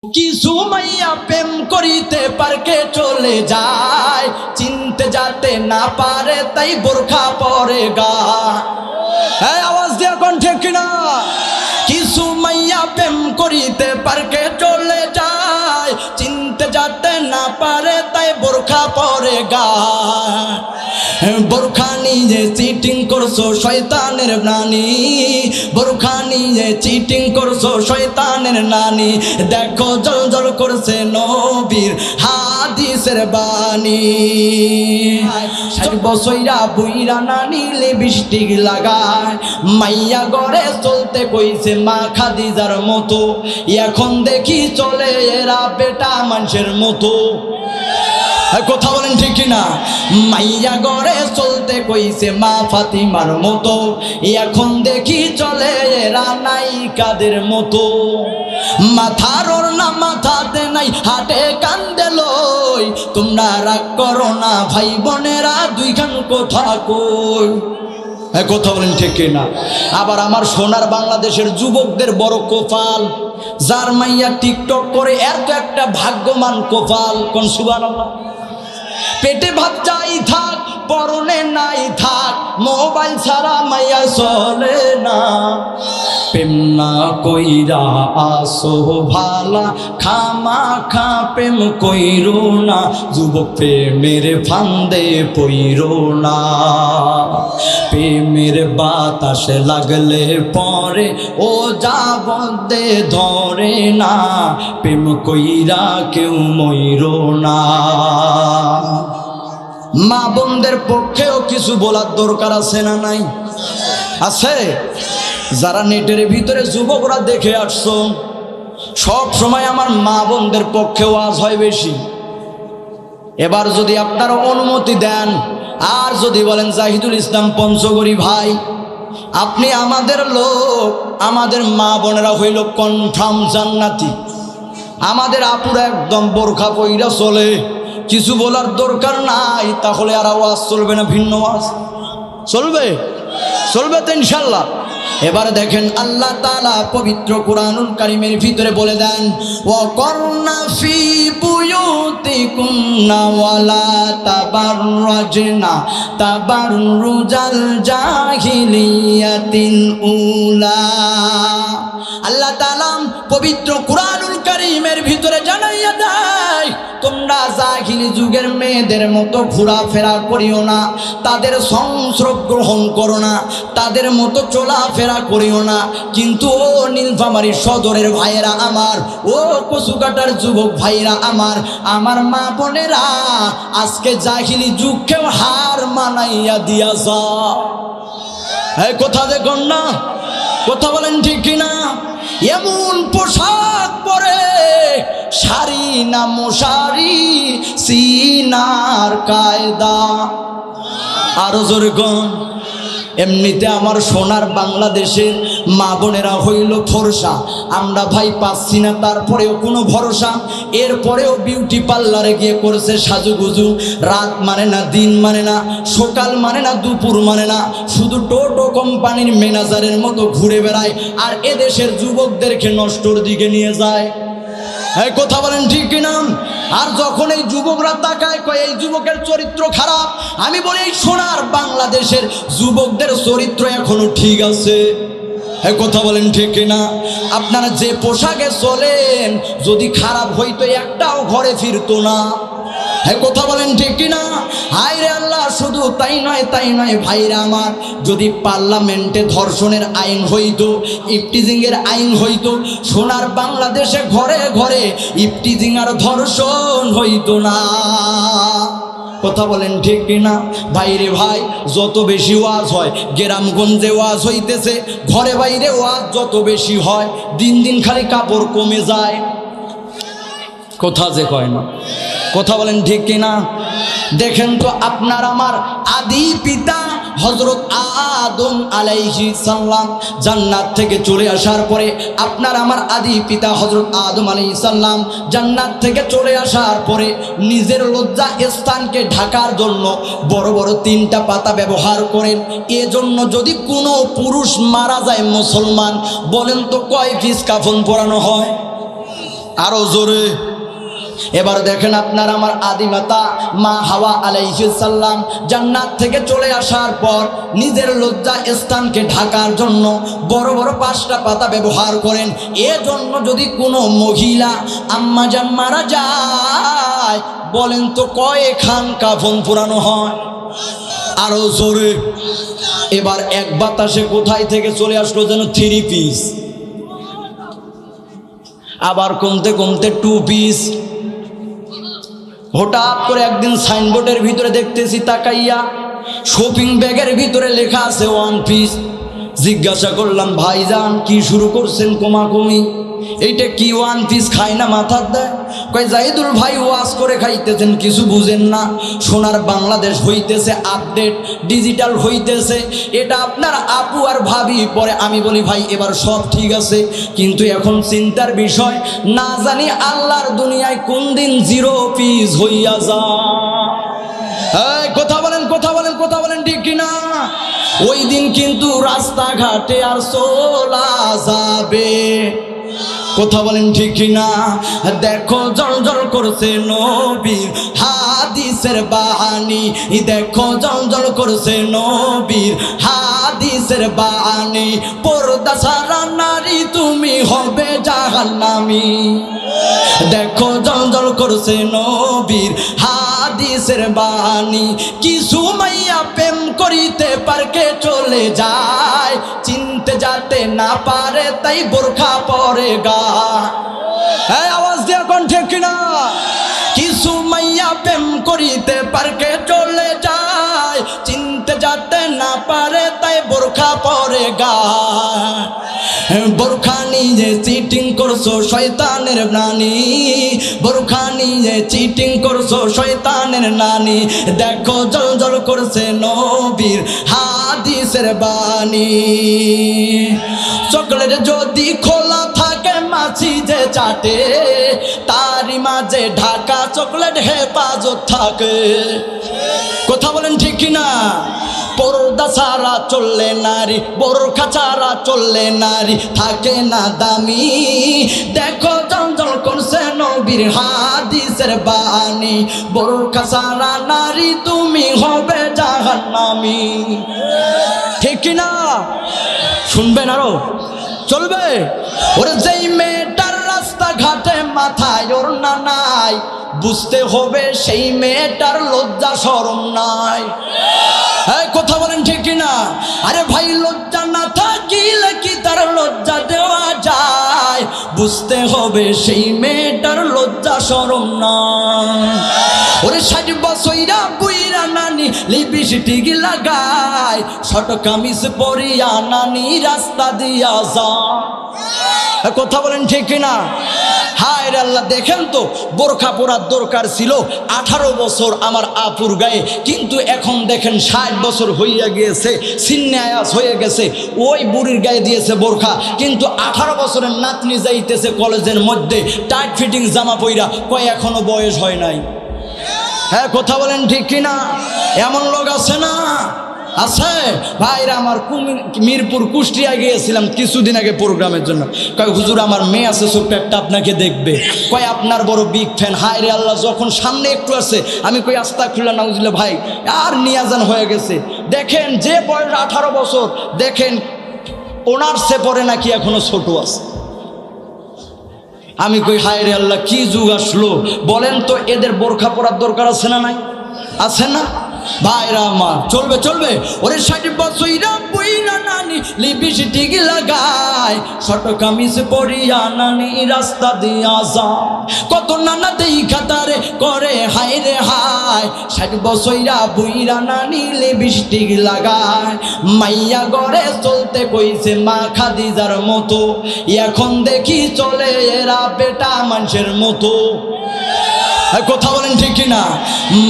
কিছু মাইয়া প্রেম করিতে পার্কে চলে যায়, চিনতে যাতে না পারে তাই বোরখা পরে গায়। এই আওয়াজ দিয়ে কোন ঠিক কিনা? কিছু মাইয়া প্রেম করিতে পার্কে চলে যায়, চিনতে যাতে না পারে তাই বোরখা পরে গায়। বোরখা নিয়ে চিটিং করছো শয়তানের নানি, বোরখা নিয়ে চিটিং করছো শয়তানের নানি। দেখো জল জল করছে নবীর হাদিসের বাণী। 60 বছরা বুইরা নানি লিপস্টিক লাগায়, মাইয়া গড়ে চলতে কইছে মা খাদিজার মতো। এখন দেখি চলে এরা বেটা মানুষের মতো। কথা বলেন ঠিক কিনা? মাইয়া গড়ে চলতে কইছে মা ফাতিমার মতো, এখন দেখি চলে এরা নায়িকাদের মতো। মাথার ওড়না মাথাতে নাই, হাটে কান্দে লই। তোমরা রাগ করো না ভাই বোনেরা, দুইখান কথা কই। কথা বলেন ঠিক কিনা? আবার আমার সোনার বাংলাদেশের যুবকদের বড় কপাল, যার মাইয়া টিকটক করে এত একটা ভাগ্যবান কপাল। কোন সুবহানাল্লাহ। পেটে ভাত যাই থাক পরনে নাই থাক, মোবাইল ছাড়া মাইয়া চলে না। প্রেম না কইরা আসো ভালা, খামা খা প্রেম কইরো না। যুবক প্রেমের ফান্দে পইরো না। প্রেমের বাতাস লাগলে পরে ও যাবদে ধরে না। প্রেম কইরা কেউ মইরো না। মা বোনদের পক্ষেও কিছু বলার দরকার আছে না নাই? আছে। যারা নেটের ভিতরে যুবকরা দেখে আসছো, সব সময় আমার মা বোনদের পক্ষে ওয়াজ হয় বেশি। এবার যদি আপনারা অনুমতি দেন, আর যদি বলেন জাহিদুল ইসলাম পঞ্চগড়ি ভাই আপনি আমাদের লোক, আমাদের মা বোনেরা হইল কনফার্ম জান্নাতি, আমাদের আপুরা একদম বোরখা পইরা চলে, কিছু বলার দরকার নাই, তাহলে আর আওয়াজ চলবে না? ভিন্ন আওয়াজ চলবে? চলবে তো ইনশাল্লাহ। এবার দেখেন আল্লাহ তাআলা পবিত্র কুরআনুল কারীমের ভিতরে বলে দেন, ওয়াকরনা ফি বুয়ুতিকুন্না ওয়ালা তাবাররাজনা তাবাররুজাল জাহিলিয়াতিল উলা। আল্লাহ তাআলা পবিত্র কুরআনুল কারীমের ভিতরে জানাইয়া দেয়, তোমরা জাহিলি যুগের মেয়েদের মতো ঘোরাফেরা করিও না, তাদের সংস্রব গ্রহণ করো না, তাদের মতো চলাফেরা করিও না। কিন্তু ও নীলফামারী সদরের ভাইয়েরা আমার, ও কচুকাটার যুবক ভাইরা আমার, আমার মা বোনেরা, আজকে জাহিলি যুগকেও হার মানাইয়া দিয়া যাও। এই কথা দেখুন না? কথা বলেন ঠিক কিনা? এমন পোশাক পরে শাড়ি না মশারি, সিনার কায়দা। আরো জোরে কোন? এমনিতে আমার সোনার বাংলাদেশের মা বোনেরা হইল ফর্সা, আমরা ভাই পাচ্ছি না, তারপরেও কোনো ভরসা। এরপরেও বিউটি পার্লারে গিয়ে করছে সাজুগুজু, রাত মানে না, দিন মানে না, সকাল মানে না, দুপুর মানে না, শুধু টোটো কোম্পানির ম্যানেজারের মতো ঘুরে বেড়ায়, আর এদেশের যুবকদেরকে নষ্টর দিকে নিয়ে যায়। এই কথা বলেন ঠিক কিনা? আর যখন এই যুবকরা তাকায় কয় এই যুবকের চরিত্র খারাপ, আমি বলি এই সোনার বাংলাদেশের যুবকদের চরিত্র এখনো ঠিক আছে। এই কথা বলেন ঠিক কিনা? আপনারা যে পোশাকে চলেন, যদি খারাপ হইতো একটাও ঘরে ফিরতো না। এই কথা বলেন ঠিক কিনা? হায় রে আল্লাহ, শুধু তাই নয়, তাই নয় ভাইরা আমার, যদি পার্লামেন্টে ধর্ষণের আইন হইতো, ইফটিজিংয়ের আইন হইতো, সোনার বাংলাদেশে ঘরে ঘরে ইফটিজিং আর ধর্ষণ হইতো না। কথা বলেন ঠিক কিনা? ভাইরে ভাই, যত বেশি ওয়াজ হয়, গ্রামগঞ্জে ওয়াজ হইতেছে, ঘরে বাইরে ওয়াজ যত বেশি হয়, দিন দিন খালি কাপড় কমে যায়। কথা যে কয় না? কথা বলেন ঠিক কিনা? দেখেন তো আপনার আমার আদি পিতা হযরত আদম আলাইহিস সালাম জান্নাত থেকে চলে আসার পরে, আপনার আমার আদি পিতা হযরত আদম আলাইহিস সালাম জান্নাত থেকে চলে আসার পরে নিজের লজ্জা স্থানকে ঢাকার জন্য বড় বড় 3টা পাতা ব্যবহার করেন। এজন্য যদি কোনো পুরুষ মারা যায় মুসলমান, বলেন তো কয় পিস কাফন পরানো হয়? আরো জোরে। এবার দেখেন আপনার আমার আদিমাতা মা হাওয়া আলাইহিস সালাম জান্নাত থেকে চলে আসার পর নিজের লজ্জা স্থানকে ঢাকার জন্য বড় বড় 5টা পাতা ব্যবহার করেন। এজন্য যদি কোনো মহিলা আম্মা জান মারা যায়, বলেন তো কয়খান কাফন পুরানো হয়? আরো জোরে। এবার এক বাতাসে কোথায় থেকে চলে আসলো যেন 3 পিস, আবার কমতে কমতে 2 পিস। হঠাৎ করে একদিন সাইনবোর্ডের ভিতরে দেখতেছি তাকাইয়া শপিং ব্যাগের ভিতরে লেখা আছে 1 পিস। জিজ্ঞাসা করলাম, ভাইজান কি শুরু করছেন কোমাকুমি? এইটা কি 1 পিস খায় না মাথার দেয়? কয় জাহিদুল ভাই ওয়াজ করে খাইতেছেন, কিছু বুঝেন না। সোনার বাংলাদেশ হইতেছে, আপডেট ডিজিটাল হইতেছে, এটা আপনার আপু আর ভাবি পরে। আমি বলি ভাই এবার সব ঠিক আছে, কিন্তু এখন চিন্তার বিষয়, না জানি আল্লাহর দুনিয়ায় কোন দিন 0 পিস হইয়া যায়। কথা বলেন, কথা বলেন, কথা বলেন, ঠিক কিনা? ওই দিন কিন্তু রাস্তাঘাটে আর চলা যাবে। কথা বলেন ঠিক কিনা? দেখো জলজল করছে নবীর হাদিসের বাণী, দেখো জলজল করছে নবীর হাদিসের বাণী। পর্দা ছাড়া নারী তুমি হবে জাহান্নামী। দেখো জলজল করছে নবীর হাদিসের বাণী। কিছু মাইয়া প্রেম করিতে পার্কে চলে যায়, চিনতে যাতে না পারে তাই বোরখা পরে গা। আওয়াজ দিয়ে কোন ঠিক কিনা? কিছু মাইয়া প্রেম করিতে পার্কে চলে যায়, চিনতে যাতে না পারে তাই বোরখা পরে গা। বোরখা নিয়ে চিটিং করছো শয়তানের নানি, বোরখা নিয়ে চিটিং করছো শয়তানের নানি। দেখো জলজল করছে নবীর হাদিসের বাণী। চকলেট যদি খোলা থাকে মাছি যে চাটে, তারই মাঝে ঢাকা চকলেট হেফাজত থাকে। কথা বলেন ঠিক কিনা? পর্দা ছাড়া চললে নারী, বোরখা ছাড়া চললে নারী থাকে না দামি। দেখো জলজল করছে নবীর হাদিসের বাণী। বোরখা ছাড়া নারী তুমি হবে জাহান্নামী। ঠিক কিনা? শুনবেন আরো? চলবে? ওরে যেই মেয়েটার রাস্তাঘাটে মাথায় ওড়না নাই, বুঝতে হবে সেই মেয়েটার লজ্জা শরম নাই। কথা বলেন ঠিক কিনা? আরে ভাই লজ্জা না থাকিলে কি তার লজ্জা দেওয়া যায়? বুঝতে হবে সেই মেয়েটার লজ্জা শরম নাই। ওরে 60 বছরা বুইরা নানি লিপস্টিক লাগায়, শর্ট কামিজ পরিয়া নানি রাস্তা দিয়া যায়। কথা বলেন ঠিক কিনা? হায় রে আল্লাহ, দেখেন তো বোরখা পরার দরকার ছিল 18 বছর আমার আপুর গায়ে, কিন্তু এখন দেখেন 60 বছর হইয়া গিয়েছে, সিন্নায়াস হয়ে গেছে, ওই বুড়ির গায়ে দিয়েছে বোরখা। কিন্তু 18 বছরের নাতনি যাইতেছে কলেজের মধ্যে টাইট ফিটিং জামা পইরা, কয় এখনো বয়স হয় নাই। কথা বলেন ঠিক কিনা? এমন লোক আছে না? আছে ভাইরা আমার। মিরপুর কুষ্টিয়া গিয়েছিলাম কিছুদিন আগে প্রোগ্রামের জন্য। কয় হুজুর আমার মেয়ে আছে ছোট্ট একটা, আপনাকে দেখবে। কয় আপনার বড় বিগ ফ্যান। হায় রে আল্লাহ, যখন সামনে একটু আছে আমি কই আস্তাগফিরুল্লাহ নাউজুবিল্লাহ ভাই, আর নিয়াজান হয়ে গেছে। দেখেন যে বয়স 18 বছর, দেখেন ওনার সে পরে নাকি এখনো ছোট আছে। আমি কই হায় রে আল্লাহ, কি যুগ আসলো বলেন তো? এদের বোরখা পরার দরকার আছে না নাই? আছে না ভাইরা আমার? চলবে চলবে। ওরে 60 বছরা বুইরা নানি লিপস্টিক লাগায়, শর্ট কামিজ পরিয়া নানি রাস্তা দিয়া যায়। কত নানা দেখা তারে করে হায় রে হায়। 60 বছরা বুইরা নানি লিপস্টিক লাগায়, মাইয়া গড়ে চলতে কইছে মা খাদিজার মতো। এখন দেখি চলে এরা বেটা মানুষের মতো। কথা বলেন ঠিক কিনা?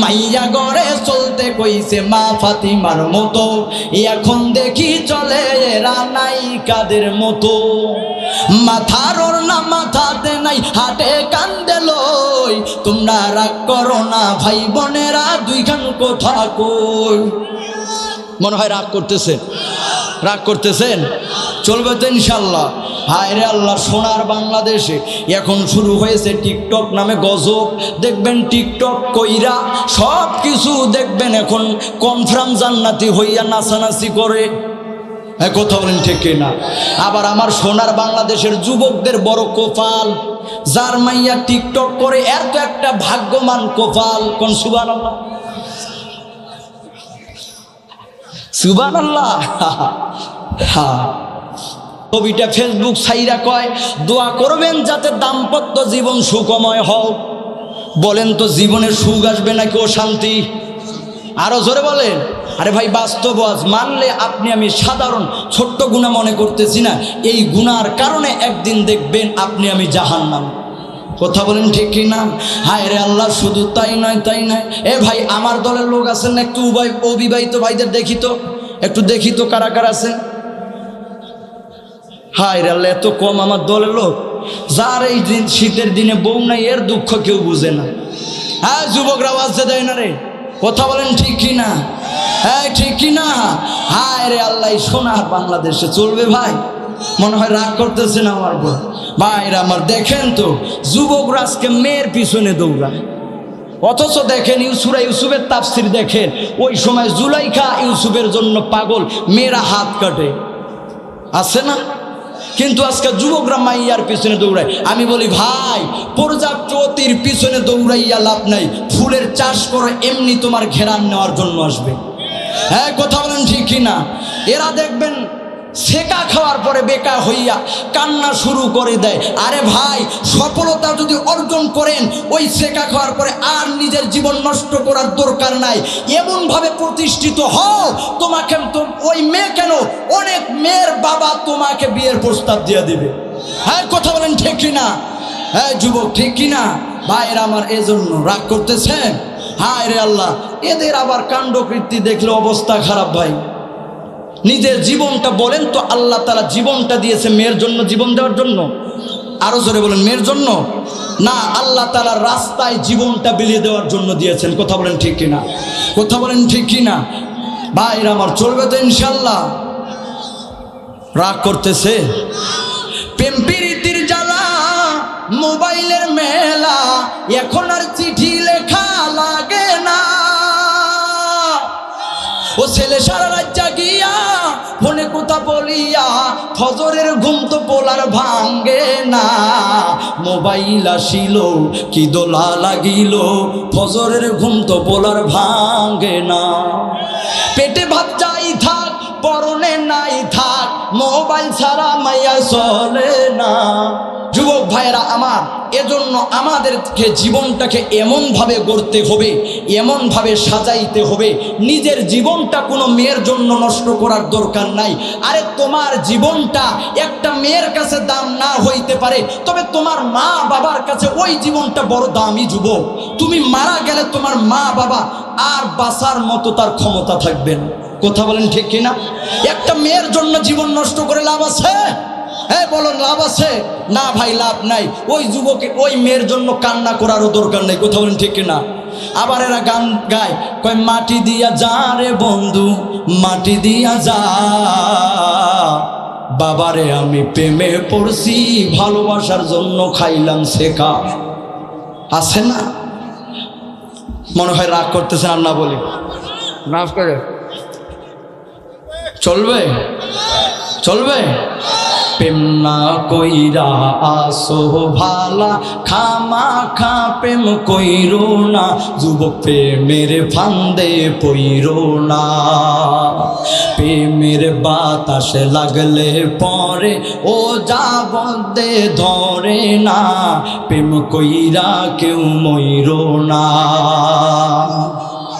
মাইয়া গড়ে চলতে কইছে মা ফাতিমার মতো, এখন দেখি চলে এরা নায়িকাদের মতো। মাথার ওড়না মাথাতে নাই, হাটে কান্দে লই। তোমরা রাগ করো না ভাই বোনেরা, 2 খান কথা কই। মনে হয় রাগ করতেছেন, রাগ করতেছেন। চলবে তো ইনশাল্লাহ। হায় রে আল্লাহ, সোনার বাংলাদেশে এখন শুরু হয়েছে টিকটক নামে গজব। দেখবেন টিকটক কইরা সব কিছু দেখবেন এখন কনফার্ম জান্নাতি হইয়া নাচানাচি করে। কথা বলেন ঠিক না? আবার আমার সোনার বাংলাদেশের যুবকদের বড় কপাল, যার মাইয়া টিকটক করে এর তো একটা ভাগ্যবান কপাল। কোন সুবহানাল্লাহ, সুবহানাল্লাহ। ছবিটা ফেসবুক সাইরা কয় দোয়া করবেন যাতে দাম্পত্য জীবন সুখময় হোক। বলেন তো জীবনের সুখ আসবে নাকি অশান্তি? আরো জোরে বলেন। আরে ভাই বাস্তব আজ মানলে আপনি আমি সাধারণ ছোট্ট গুনাহ মনে করতেছি না, এই গুনার কারণে একদিন দেখবেন আপনি আমি জাহান্নাম। কথা বলেন ঠিক কি না? হায় রে আল্লাহ, শুধু তাই নয় তাই নয়, এ ভাই আমার দলের লোক আছেন না? একটু অবিবাহিত ভাইদের দেখি তো, একটু দেখি তো কারা কারা আছেন। হায় রে আল্লাহ, এত কম আমার দলের লোক। যার এই দিন শীতের দিনে বউ নাই এর দুঃখ কেউ বুঝে না। হ্যাঁ যুবকরা আওয়াজ দেয় না রে? কথা বলেন ঠিক কি না? হ্যাঁ ঠিক কি না? হায় রে আল্লাহ, সোনার বাংলাদেশে চলবে ভাই? মনে হয় রাগ করতেছেন আমার বউ ভাইরা আমার। দেখেন তো যুবকরা আজকে মেয়ের পিছনে দৌড়ায়, অথচ দেখেন সূরা ইউসুফের তাফসীর দেখেন, ওই সময় জুলাইখা ইউসুফের জন্য পাগল, মেয়েরা হাত কাটে, আছে না? কিন্তু আজকে যুবকরা মাইয়ার পিছনে দৌড়ায়। আমি বলি ভাই, প্রজাপতির পিছনে দৌড়াইয়া লাভ নাই, ফুলের চাষ করো, এমনি তোমার ঘেরান নেওয়ার জন্য আসবে। হ্যাঁ কথা বলেন ঠিক কিনা? এরা দেখবেন সেকা খাওয়ার পরে বেকা হইয়া কান্না শুরু করে দেয়। আরে ভাই, সফলতা যদি অর্জন করেন ওই সেকা খাওয়ার পরে আর নিজের জীবন নষ্ট করার দরকার নাই। এমনভাবে প্রতিষ্ঠিত হও, তোমাকে তো ওই মেয়ে কেন, অনেক মেয়ের বাবা তোমাকে বিয়ের প্রস্তাব দিয়ে দিবে। হ্যাঁ কথা বলেন ঠিক কিনা? হ্যাঁ যুবক ঠিক কিনা? ভাইরা আমার, এজন্য রাগ করতেছেন? হায় রে আল্লাহ, এদের আবার কাণ্ডকীর্তি দেখলে অবস্থা খারাপ ভাই। নিজের জীবনটা বলেন তো, আল্লাহ তাআলা জীবনটা দিয়েছে মেয়ের জন্য, জীবন দেওয়ার জন্য? আরো জোরে বলেন, মেয়ের জন্য না, আল্লাহ তাআলা রাস্তায় জীবনটা বিলিয়ে দেওয়ার জন্য দিয়েছেন। কথা বলেন ঠিক কিনা? কথা বলেন ঠিক কিনা? ভাইরা আমার, চলবে তো ইনশাল্লাহ? রাগ করতেছে? প্রেম প্রীতির জ্বালা, মোবাইলের মেলা, এখন আর চিঠি লেখা লাগে না। ও ছেলে সারা রাত জাগিয়া ফোনে কথা বলিয়া, ফজরের ঘুম তো পোলার ভাঙ্গে না। মোবাইল আসিল কি দোলা লাগিল, ফজরের ঘুম তো পোলার ভাঙ্গে না। পেটে ভাত যাই থাক, পরনে নাই থাক, মোবাইল ছাড়া মাইয়া চলে না। যুবক ভাইরা আমার, এজন্য আমাদেরকে জীবনটাকে এমনভাবে গড়তে হবে, এমনভাবে সাজাইতে হবে, নিজের জীবনটা কোনো মেয়ের জন্য নষ্ট করার দরকার নাই। আরে তোমার জীবনটা একটা মেয়ের কাছে দাম না হইতে পারে, তবে তোমার মা বাবার কাছে ওই জীবনটা বড় দামি। যুবক, তুমি মারা গেলে তোমার মা বাবা আর বাঁচার মতো তার ক্ষমতা থাকবে না। কথা বলেন ঠিক কিনা? একটা মেয়ের জন্য জীবন নষ্ট করে লাভ আছে? হ্যাঁ বলুন, লাভ আছে? না ভাই, লাভ নাই। ওই যুবকে ওই মেয়ের জন্য কান্না করারও দরকার নেই। কথা বলেন ঠিক কিনা? আবার এরা গান গায়, কয় মাটি দিয়া যা রে বন্ধু, মাটি দিয়া যা। বাবারে আমি প্রেমে পড়ছি, ভালোবাসার জন্য খাইলাম শেখা। আছে না? মনে হয় রাগ করতেছেন আর না বলি মাফ করে। চলবে? চলবে? প্রেম না কইরা আসো ভালা, খামা খা প্রেম কইরো না, যুবক প্রেমের ফান্দে পইরো না। প্রেমের বাতাসে লাগলে পরে ও যাবদে ধরে না, প্রেম কইরা কেউ মইরো না।